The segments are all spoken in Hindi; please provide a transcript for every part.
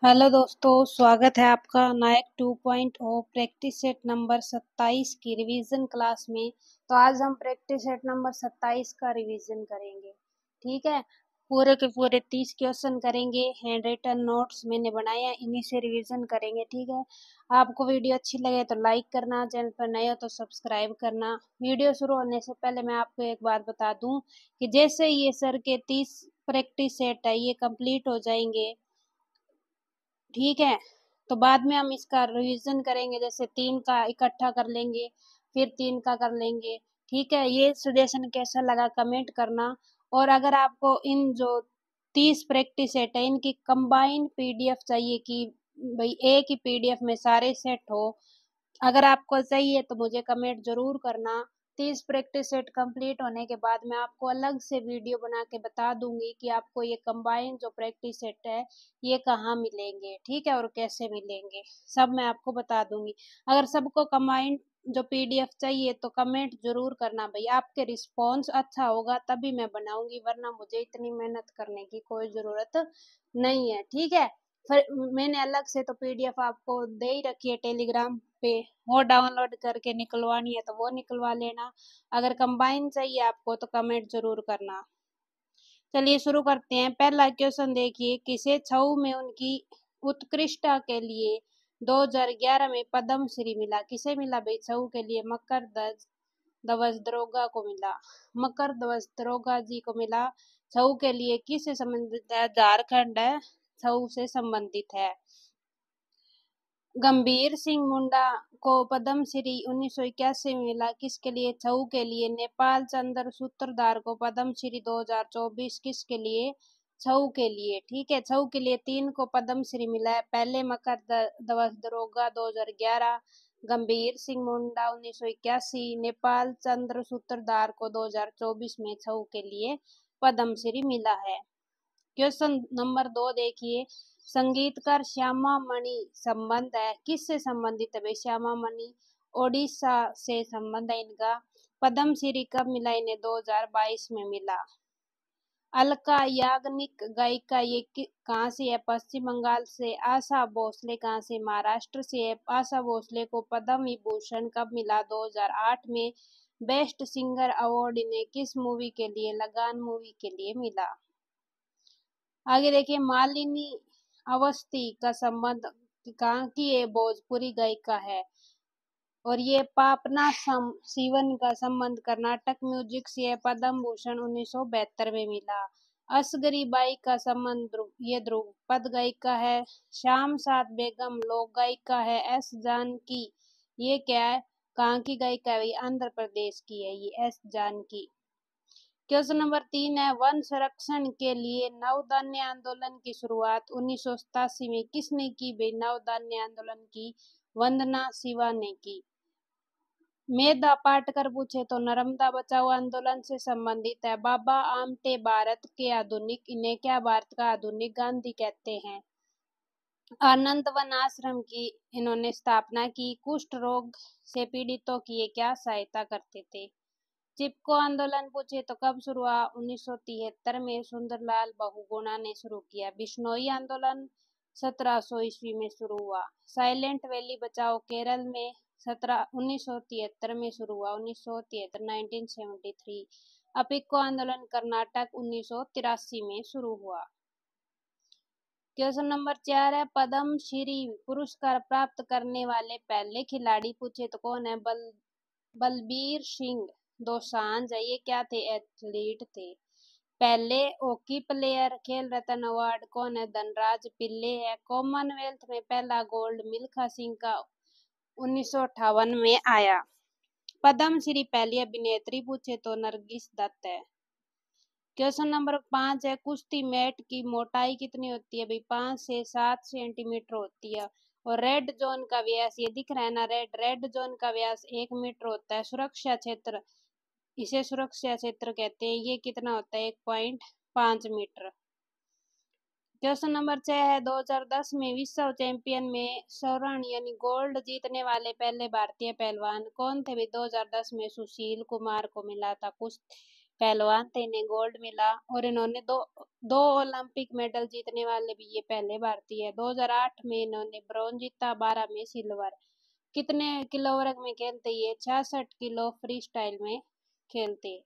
हेलो दोस्तों, स्वागत है आपका नायक 2.0 प्रैक्टिस सेट नंबर 27 की रिवीजन क्लास में। तो आज हम प्रैक्टिस सेट नंबर 27 का रिवीजन करेंगे। ठीक है, पूरे के पूरे 30 क्वेश्चन करेंगे। हैंड रिटन नोट्स मैंने बनाए हैं, इन्हीं से रिवीजन करेंगे। ठीक है, आपको वीडियो अच्छी लगे तो लाइक करना, चैनल पर नए हो तो सब्सक्राइब करना। वीडियो शुरू होने से पहले मैं आपको एक बात बता दूं कि जैसे ये सर के 30 प्रैक्टिस सेट है ये कंप्लीट हो जाएंगे, ठीक है, तो बाद में हम इसका रिवीजन करेंगे। जैसे 3 का इकट्ठा कर लेंगे, फिर 3 का कर लेंगे। ठीक है, ये सजेशन कैसा लगा कमेंट करना। और अगर आपको इन जो 30 प्रैक्टिस सेट है इनकी कंबाइंड पीडीएफ चाहिए कि भाई एक ही पीडीएफ में सारे सेट हो, अगर आपको चाहिए तो मुझे कमेंट जरूर करना। 30 प्रैक्टिस सेट कंप्लीट होने के बाद मैं आपको अलग से वीडियो बना के बता दूंगी कि आपको ये कंबाइंड जो प्रैक्टिस सेट है ये कहाँ मिलेंगे, ठीक है, और कैसे मिलेंगे, सब मैं आपको बता दूंगी। अगर सबको कंबाइंड जो पीडीएफ चाहिए तो कमेंट जरूर करना भाई, आपके रिस्पॉन्स अच्छा होगा तभी मैं बनाऊंगी, वरना मुझे इतनी मेहनत करने की कोई जरूरत नहीं है। ठीक है, फिर मैंने अलग से तो पीडीएफ आपको दे ही रखी है टेलीग्राम पे, वो डाउनलोड करके निकलवानी है तो वो निकलवा लेना। अगर कंबाइन चाहिए आपको तो कमेंट जरूर करना। चलिए शुरू करते हैं। पहला क्वेश्चन देखिए, किसे छऊ में उनकी उत्कृष्टता के लिए 2011 में पद्म श्री मिला? किसे मिला भाई छऊ के लिए? मकर ध्वज दरोगा को मिला। मकर ध्वज दरोगा जी को मिला। छऊ के लिए किससे संबंधित है? झारखंड है, छऊ से संबंधित है। गंभीर सिंह मुंडा को पद्म श्री 1981 में मिला, किसके लिए? छऊ के लिए। नेपाल चंद्र सूत्रधार को पद्म श्री 2024 किसके लिए? छऊ के लिए। ठीक है, छऊ के लिए 3 को पद्म श्री मिला है। पहले मकर ध्वज दरोगा 2011, गंभीर सिंह मुंडा 1981, नेपाल चंद्र सूत्रधार को 2024 में छऊ के लिए पद्म श्री मिला है। क्वेश्चन नंबर 2 देखिए, संगीतकार श्यामा मणि संबंध है, किससे संबंधित है भाई? श्यामा मणि ओडिशा से संबंध है इनका। पद्म श्री कब मिला इन्हें? 2022 में मिला। अलका याग्निक गायिका ये कहाँ से है? पश्चिम बंगाल से। आशा भोसले कहाँ से? महाराष्ट्र से है। आशा भोसले को पद्म विभूषण कब मिला? 2008 में। बेस्ट सिंगर अवार्ड इन्हें किस मूवी के लिए? लगान मूवी के लिए मिला। आगे देखिए, मालिनी अवस्थी का संबंध कहाँ की? ये भोजपुरी गायिका है। और ये पापना सीवन का संबंध कर्नाटक म्यूजिक से है। पद्म भूषण 1972 में मिला। असगरी बाई का संबंध ये ध्रुपद गायिका है। श्याम साथ बेगम लोक गायिका है। एस जानकी ये क्या है? कहाँ की गायिका है? आंध्र प्रदेश की है ये एस जानकी। क्वेश्चन नंबर 3 है, वन संरक्षण के लिए नवधान्य आंदोलन की शुरुआत 1987 में किसने की भाई? नवधान्य आंदोलन की वंदना शिवा ने की। मेधा पाटकर पूछे तो नर्मदा बचाओ आंदोलन से संबंधित है। बाबा आमटे भारत के आधुनिक, इन्हें क्या भारत का आधुनिक गांधी कहते हैं। आनंद वन आश्रम की इन्होंने स्थापना की। कुष्ठ रोग से पीड़ितों की ये क्या सहायता करते थे? चिपको आंदोलन पूछे तो कब शुरू हुआ? 1973 में सुंदरलाल बहुगुणा ने शुरू किया। बिश्नोई आंदोलन 1700 ईस्वी में शुरू हुआ। साइलेंट वैली बचाओ केरल में 1973 में शुरू हुआ। 1973 1973। अपिको आंदोलन कर्नाटक 1983 में शुरू हुआ। क्वेश्चन नंबर 4 है, पद्म श्री पुरस्कार प्राप्त करने वाले पहले खिलाड़ी पूछे तो कौन है? बलबीर सिंह दोसांझ है, ये क्या थे? एथलीट थे। पहले हॉकी प्लेयर खेल रत्न अवार्ड कौन है? धनराज पिल्ले है। कॉमनवेल्थ में पहला गोल्ड मिल्खा सिंह का 1958 में आया। पद्म श्री पहली अभिनेत्री पूछे तो नरगिस दत्त है। क्वेश्चन नंबर 5 है, कुश्ती मैट की मोटाई कितनी होती है भाई? 5 से 7 सेंटीमीटर होती है। और रेड जोन का व्यास ये दिख रहा है ना, रेड जोन का व्यास 1 मीटर होता है। सुरक्षा क्षेत्र, इसे सुरक्षा क्षेत्र कहते हैं, ये कितना होता है? 1.5 मीटर। क्वेश्चन नंबर 6 है, 2010 में विश्व चैंपियन में स्वर्ण यानी गोल्ड जीतने वाले पहले भारतीय पहलवान कौन थे भाई? 2010 में सुशील कुमार को मिला था पहलवान थे, इन्हें गोल्ड मिला और इन्होंने दो ओलंपिक मेडल जीतने वाले भी ये पहले भारतीय है। 2008 में इन्होंने ब्रॉन्ज जीता, 12 में सिल्वर। कितने किलो वर्ग में खेलते ये? 66 किलो फ्री स्टाइल में खेलते।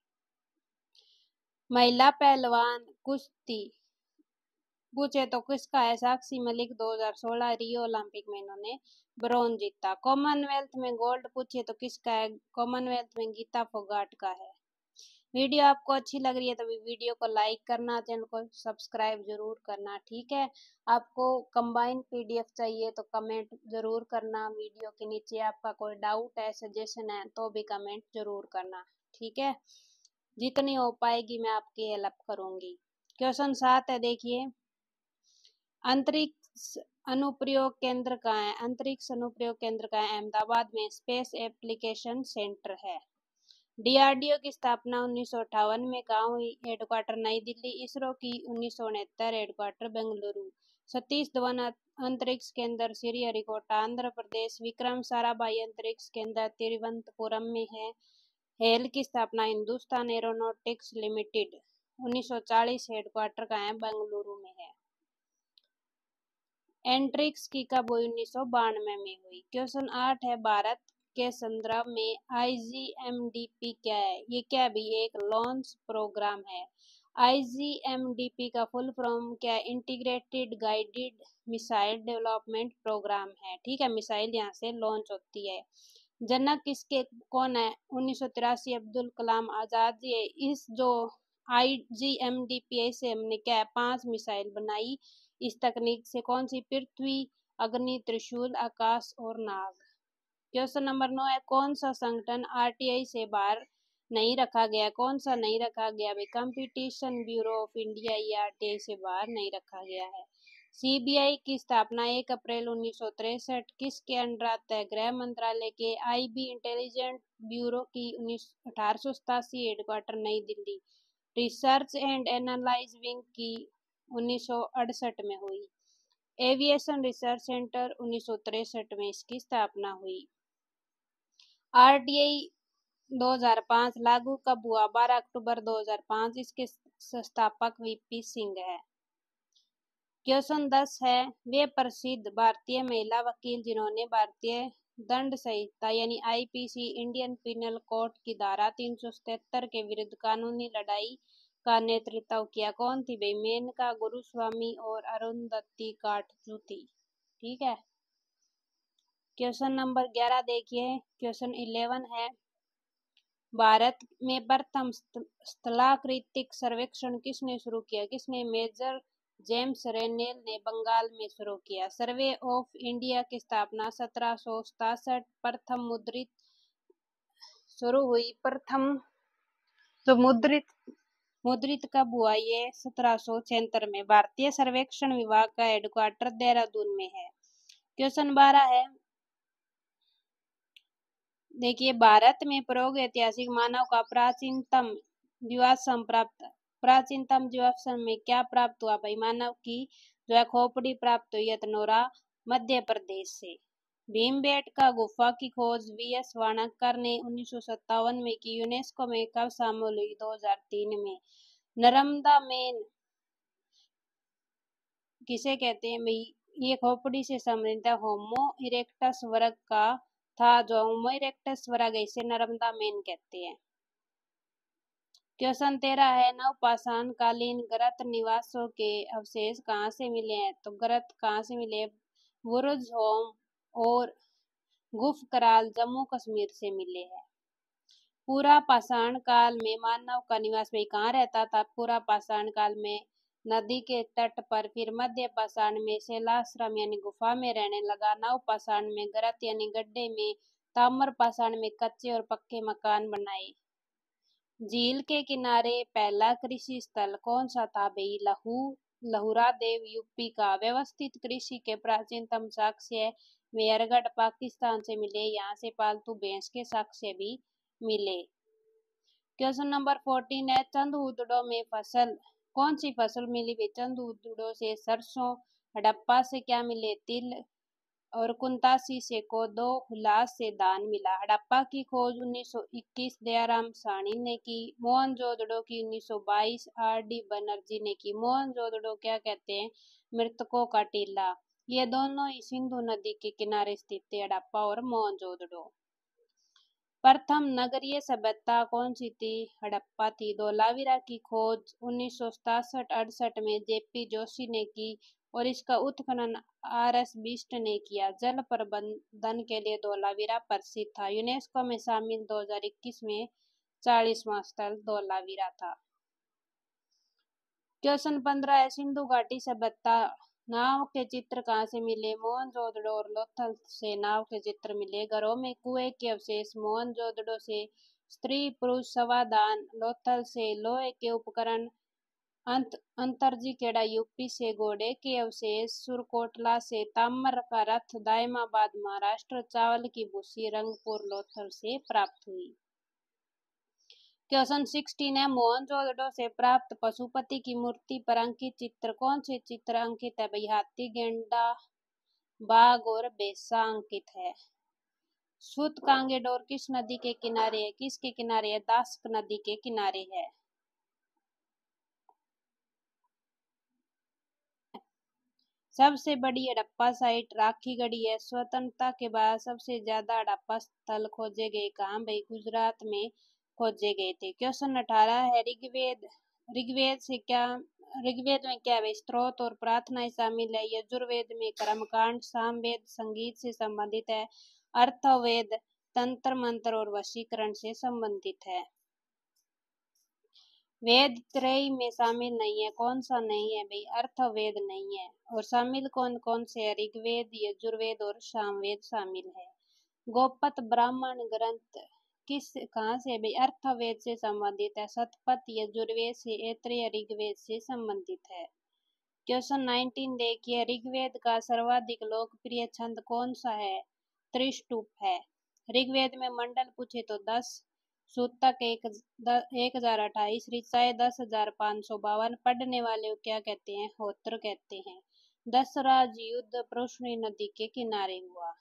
महिला पहलवान कुश्ती पूछे तो किसका है? साक्षी मलिक, 2016 रियो ओलंपिक में इन्होंने ब्रॉन्ज जीता। कॉमनवेल्थ में गोल्ड पूछे तो किसका है? कॉमनवेल्थ में गीता फोगाट का है। वीडियो आपको अच्छी लग रही है तो वीडियो को लाइक करना, चैनल को सब्सक्राइब जरूर करना, ठीक है। आपको कंबाइन पीडीएफ चाहिए तो कमेंट जरूर करना, वीडियो के नीचे आपका कोई डाउट है, सजेशन है तो भी कमेंट जरूर करना, ठीक है। जितनी हो पाएगी मैं आपकी हेल्प करूंगी। क्वेश्चन 7 है, देखिए। अंतरिक्ष अनुप्रयोग केंद्र कहाँ है? अंतरिक्ष अनुप्रयोग केंद्र कहाँ है? अहमदाबाद में स्पेस एप्लीकेशन सेंटर है। डीआरडीओ की स्थापना 1958 में कहाँ हुई? हेडक्वार्टर नई दिल्ली। इसरो की 1969, हेडक्वार्टर बेंगलुरु। सतीश धवन अंतरिक्ष केंद्र श्रीहरिकोटा आंध्र प्रदेश। विक्रम साराभाई अंतरिक्ष केंद्र तिरुवनंतपुरम में है। हेल की स्थापना हिंदुस्तान एरोनॉटिक्स लिमिटेड 1940, हेडक्वार्टर कहाँ है? बेंगलुरु में है। एंट्रिक्स की कब हुई? 1992 में हुई। क्वेश्चन 8 है, भारत के संदर्भ में IGMDP क्या है? ये क्या भी एक लॉन्च प्रोग्राम है। IGMDP का फुल फॉर्म क्या है? Integrated guided missile development programme है, ठीक है। मिसाइल यहाँ से लॉन्च होती है। जनक किसके कौन है? 1983 अब्दुल कलाम आजाद जी। इस जो IGMDP से हमने क्या है? 5 मिसाइल बनाई। इस तकनीक से कौन सी? पृथ्वी, अग्नि, त्रिशूल, आकाश और नाग। क्वेश्चन नंबर 9 है, कौन सा संगठन RTI से बाहर नहीं रखा गया? कौन सा नहीं रखा गया भाई? कंपटीशन ब्यूरो ऑफ इंडिया, ये RTI से बाहर नहीं रखा गया है। CBI की स्थापना 1 अप्रैल 1963 किसके अंडर आता है? गृह मंत्रालय के। IB इंटेलिजेंट ब्यूरो की 1887, हेडक्वार्टर नई Delhi. Research and analyse wing की 1968 में हुई। एविएशन रिसर्च सेंटर 1963 में इसकी स्थापना हुई। RTI 2005 लागू कब हुआ? 12 अक्टूबर 2005। इसके संस्थापक VP सिंह है। क्वेश्चन 10 है, वे प्रसिद्ध भारतीय महिला वकील जिन्होंने भारतीय दंड संहिता यानी IPC इंडियन पिनल कोड की धारा 377 के विरुद्ध कानूनी लड़ाई का नेतृत्व किया? कौन थी भाई? मेनका गुरुस्वामी और अरुंधति काटजूथी, ठीक है। क्वेश्चन नंबर 11 देखिए। क्वेश्चन 11 है, भारत में प्रथम स्थलाकृतिक सर्वेक्षण किसने शुरू किया? किसने? मेजर जेम्स रेनेल ने बंगाल में शुरू किया। सर्वे ऑफ इंडिया की स्थापना 1767 प्रथम मुद्रित शुरू हुई। प्रथम तो मुद्रित कब हुआ? ये 1776 में। भारतीय सर्वेक्षण विभाग का हेडक्वार्टर देहरादून में है। क्वेश्चन 12 है, देखिए। भारत में प्रयोग ऐतिहासिक मानव का प्राचीनतम जीवाश्म में क्या प्राप्त हुआ भाई? मानव की जो है खोपड़ी प्राप्त हुई यतनोरा मध्य प्रदेश से। भीमबेटका गुफा की खोज VS वाणकर ने 1957 में की। यूनेस्को में कब शामिल हुई? 2003 में। नर्मदा मेन किसे कहते हैं भाई? ये खोपड़ी से संबंधित होमो इरेक्टस वर्ग का था। जो होमो इरेक्टस वर्ग है इसे नर्मदा मेन कहते हैं। क्वेश्चन 13 है, नवपाषाण कालीन गरत निवासों के अवशेष कहाँ से मिले हैं? तो गरत कहाँ से मिले? बुर्ज होम और गुफ कराल जम्मू कश्मीर से मिले हैं। पूरा पाषाण काल में मानव का निवास भाई कहाँ रहता था? पूरा पाषाण काल में नदी के तट पर, फिर मध्य पाषाण में शैलाश्रम यानी गुफा में रहने लगा। नव पाषाण में गरत यानी गड्ढे में, ताम्र पाषाण में कच्चे और पक्के मकान बनाए। झील के किनारे पहला कृषि स्थल कौन सा था भाई? लहुरा देव यूपी का। व्यवस्थित कृषि के प्राचीनतम साक्ष्य मेहरगढ़ पाकिस्तान से मिले। यहाँ से पालतू भैंस के साक्ष्य भी मिले। क्वेश्चन नंबर 14 है, चंदहुदड़ो में फसल कौन सी फसल मिली भाई? चंदहुदड़ो से सरसों। हड़प्पा से क्या मिले? तिल। और कुंतासी से को 2 हुलास से दान मिला। हड़प्पा की खोज 1921 दयाराम साहनी ने की। मोहनजोदड़ो की 1922 आर.डी. बनर्जी ने की। मोहनजोदड़ो क्या कहते हैं? मृतकों का टीला। ये दोनों ही सिंधु नदी के किनारे स्थित थे, हड़प्पा और मोहनजोदड़ो। प्रथम नगरीय सभ्यता कौन सी थी? हड़प्पा थी। धोलावीरा की खोज 1967-68 में जेपी जोशी ने की और इसका उत्खनन आर.एस. बिष्ट ने किया। जल प्रबंधन के लिए धोलावीरा प्रसिद्ध था। यूनेस्को में शामिल 2021 में 40वां स्थल धोलावीरा था। क्वेश्चन 15 है, सिंधु घाटी सभ्यता नाव के चित्र कहाँ से मिले? मोहनजोदड़ो और लोथल से नाव के चित्र मिले। घरों में कुएं के अवशेष। मोहनजोदड़ो से स्त्री पुरुष समाधान। लोथल से लोहे के उपकरण। अंतरजी खेड़ा यूपी से घोड़े के अवशेष। सुरकोटला से ताम्र का रथ दायमाबाद महाराष्ट्र। चावल की भूसी रंगपुर लोथल से प्राप्त हुई। क्वेश्चन 16 है, मोहनजोदड़ो से प्राप्त पशुपति की मूर्ति पर अंकित चित्र। कौन से चित्र अंकित है भाई? हाथी, गेंडा, बाघ और बेसा अंकित है। सूतकांगेडोर किस नदी के किनारे है? किसके किनारे है? दास्क नदी के किनारे है। सबसे बड़ी हड़प्पा साइट राखीगढ़ी है। स्वतंत्रता के बाद सबसे ज्यादा हड़प्पा स्थल खोजे गए कहाँ भाई? गुजरात में खोजे गए थे। क्वेश्चन 18 है, ऋग्वेद में क्या है? स्त्रोत और प्रार्थनाएं शामिल है। यजुर्वेद में कर्मकांड। सामवेद संगीत से संबंधित है। अर्थवेद तंत्र मंत्र और वशीकरण से संबंधित है। वेद त्रय में शामिल नहीं है। कौन सा नहीं है भाई? अर्थवेद नहीं है। और शामिल कौन कौन से है? ऋग्वेद, यजुर्वेद और सामवेद शामिल है। गोपत ब्राह्मण ग्रंथ किस कहाँ से भाई? अर्थवेद से संबंधित है। शतपथ यजुर्वेद से, ऐत्रेय ऋग्वेद से संबंधित है। क्वेश्चन 19 देखिए, ऋग्वेद का सर्वाधिक लोकप्रिय छंद कौन सा है? त्रिस्तुप है। ऋग्वेद में मंडल पूछे तो 10, सूतक 1028, ऋचाएं 10,552। पढ़ने वाले को क्या कहते हैं? होत्र कहते हैं। दशराज युद्ध पृष्णी नदी के किनारे हुआ।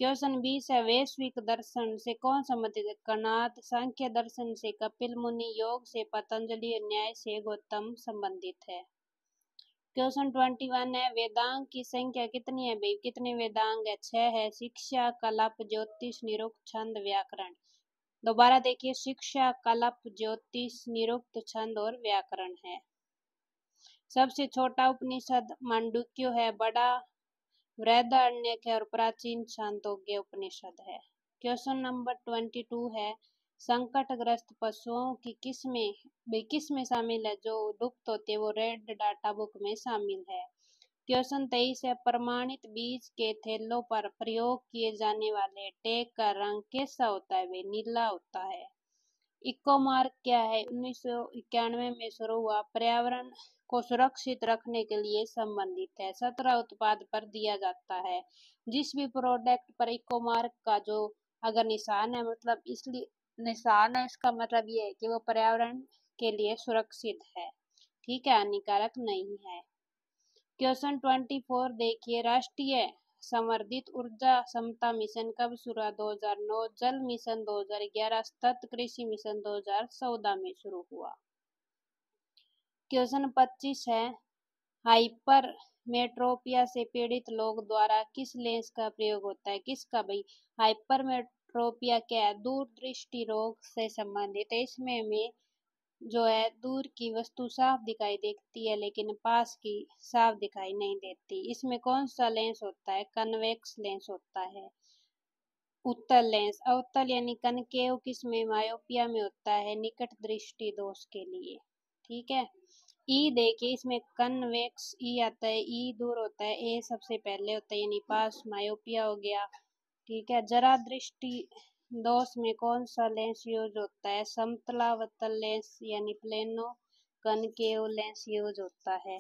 क्वेश्चन 20 है, वैश्विक दर्शन से कौन संबंधित है? कणाद। सांख्य दर्शन से कपिल मुनि। योग से पतंजलि। न्याय से गौतम संबंधित है। क्वेश्चन 21 है, वेदांग की संख्या कितनी है भाई? कितने वेदांग है? 6 है। शिक्षा, कल्प, ज्योतिष, निरुक्त, छंद, व्याकरण। दोबारा देखिए, शिक्षा, कल्प, ज्योतिष, निरुक्त, छंद और व्याकरण है। सबसे छोटा उपनिषद मांडुक्य है। बड़ा बृहदारण्यक है और प्राचीन छांदोग्य उपनिषद है। क्वेश्चन नंबर 22 है, संकटग्रस्त पशुओं की किस में शामिल है? जो लुप्त होते वो रेड डाटा बुक में शामिल है। क्वेश्चन 23 है, प्रमाणित बीज के थैलों पर प्रयोग किए जाने वाले टैग का रंग कैसा होता है? वे नीला होता है। इको मार्क क्या है? 1991 में शुरू हुआ, पर्यावरण को सुरक्षित रखने के लिए संबंधित है। 17 उत्पाद पर दिया जाता है। जिस भी प्रोडक्ट पर इको मार्क का जो अगर निशान है, मतलब इसलिए निशान है, इसका मतलब ये है कि वो पर्यावरण के लिए सुरक्षित है, ठीक है, हानिकारक नहीं है। क्वेश्चन 24 देखिए, राष्ट्रीय संवर्धित ऊर्जा क्षमता मिशन कब शुरू हुआ? 2009। जल मिशन 2011। सतत कृषि मिशन 2014 में शुरू हुआ। क्वेश्चन 25 है, हाइपर मेट्रोपिया से पीड़ित लोग द्वारा किस लेंस का प्रयोग होता है? किसका भाई? हाइपर मेट्रोपिया क्या है? दूरदृष्टि रोग से संबंधित है। इसमें हमें जो है दूर की वस्तु साफ दिखाई देती है लेकिन पास की साफ दिखाई नहीं देती। इसमें कौन सा लेंस होता है? कन्वेक्स लेंस होता है। उत्तल लेंस। अवतल यानी कनकेव किसमें? मायोपिया में होता है, निकट दृष्टि दोष के लिए, ठीक है। ई देखिए, इसमें कन्वेक्स ई आता है, ई दूर होता है, ए सबसे पहले होता है यानी पास, मायोपिया हो गया, ठीक है। जरा दृष्टि दोष में कौन सा लेंस यूज होता है? समतलावतल लेंस यानी प्लेनो कनकेव लेंस यूज होता है।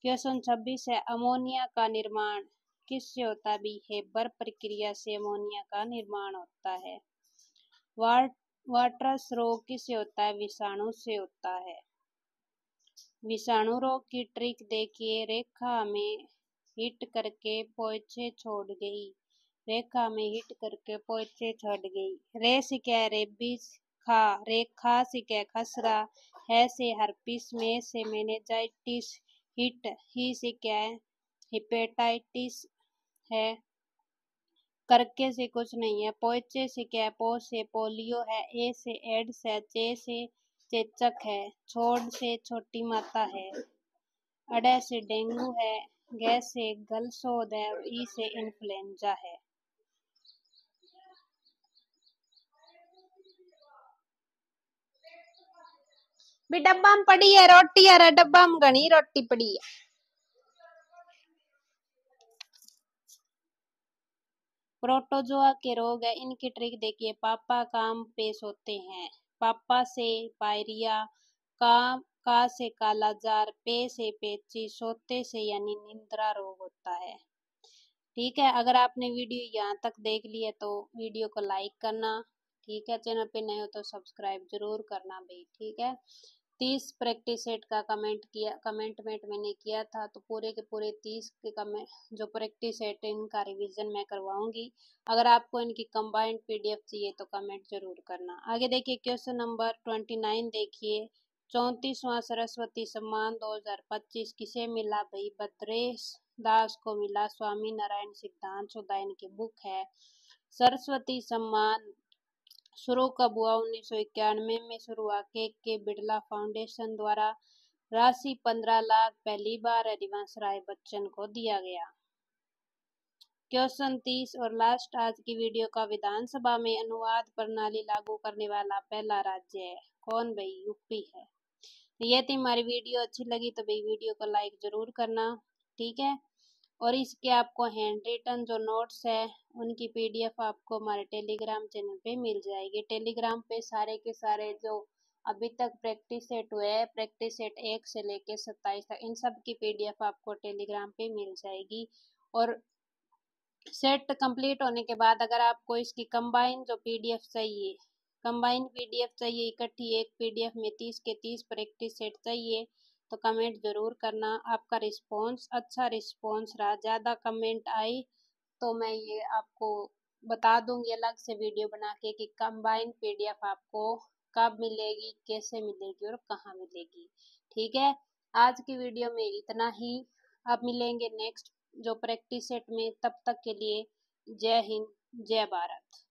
क्वेश्चन 26 है, अमोनिया का निर्माण किससे होता है? भी हेबर प्रक्रिया से अमोनिया का निर्माण होता है। वाटरस रोग किससे होता है? विषाणु से होता है। विषाणु रोग की ट्रिक देखिए, रेखा में हिट करके पोछे छोड़ गई, रेखा में हिट करके पोछे छोड़ गई। रे सिके रेबिस खा, रेखा सिके खसरा, है से हर्पिस, में से मेनिंजाइटिस, हिट ही सिके हेपेटाइटिस है, करके से कुछ नहीं है, पोचे से क्या, पो से पोलियो है, ए से एड्स है, चे से चेचक है, छोड़ से छोटी माता है, अड़े से डेंगू है, गै से गलसोद है और ई से इन्फ्लुएंजा है। भी डब्बा में पड़ी है रोटी, यार डब्बा में घनी रोटी पड़ी है। प्रोटोजोआ के रोग है, इनकी ट्रिक देखिए। पापा काम पे सोते हैं, पापा से पायरिया, का से कालाजार, पे से पेची, सोते से यानी निंद्रा रोग होता है। ठीक है, अगर आपने वीडियो यहाँ तक देख ली है तो वीडियो को लाइक करना, ठीक है। चैनल पे नए हो तो सब्सक्राइब जरूर करना भाई, ठीक है। 30 प्रैक्टिस सेट का कमेंटमेंट मैंने किया था, तो पूरे के पूरे 30 के कमेंट जो प्रैक्टिस सेट है इनका रिवीजन मैं करवाऊंगी। अगर आपको इनकी कंबाइंड पीडीएफ चाहिए तो कमेंट जरूर करना। आगे देखिए क्वेश्चन नंबर 29 देखिए। 34वां सरस्वती सम्मान 2025 किसे मिला भाई? भद्रेश दास को मिला, स्वामी नारायण सिद्धांत सुधा इनकी बुक है। सरस्वती सम्मान शुरू कब हुआ? 1991 में शुरू हुआ। के बिड़ला फाउंडेशन द्वारा। राशि 15 लाख, पहली बार हरिवंश राय बच्चन को दिया गया। क्वेश्चन 30 और लास्ट आज की वीडियो का, विधानसभा में अनुवाद प्रणाली लागू करने वाला पहला राज्य है कौन भाई? यूपी है। ये थी हमारी वीडियो, अच्छी लगी तो भाई वीडियो को लाइक जरूर करना, ठीक है। और इसके आपको हैंड रिटन जो नोट्स है उनकी पीडीएफ आपको हमारे टेलीग्राम चैनल पे मिल जाएगी। टेलीग्राम पे सारे के सारे जो अभी तक प्रैक्टिस सेट हुए हैं, प्रैक्टिस सेट 1 से लेके 27 तक, इन सब की पीडीएफ आपको टेलीग्राम पे मिल जाएगी। और सेट कंप्लीट होने के बाद अगर आपको इसकी कंबाइन जो पीडीएफ चाहिए, कंबाइन पीडीएफ चाहिए इकट्ठी एक पीडीएफ में 30 के 30 प्रैक्टिस सेट चाहिए तो कमेंट जरूर करना। आपका रिस्पांस अच्छा रिस्पांस रहा, ज़्यादा कमेंट आई तो मैं ये आपको बता दूंगी अलग से वीडियो बना के कि कंबाइन पीडीएफ आपको कब मिलेगी, कैसे मिलेगी और कहाँ मिलेगी, ठीक है। आज की वीडियो में इतना ही, अब मिलेंगे नेक्स्ट जो प्रैक्टिस सेट में, तब तक के लिए जय हिंद जय भारत।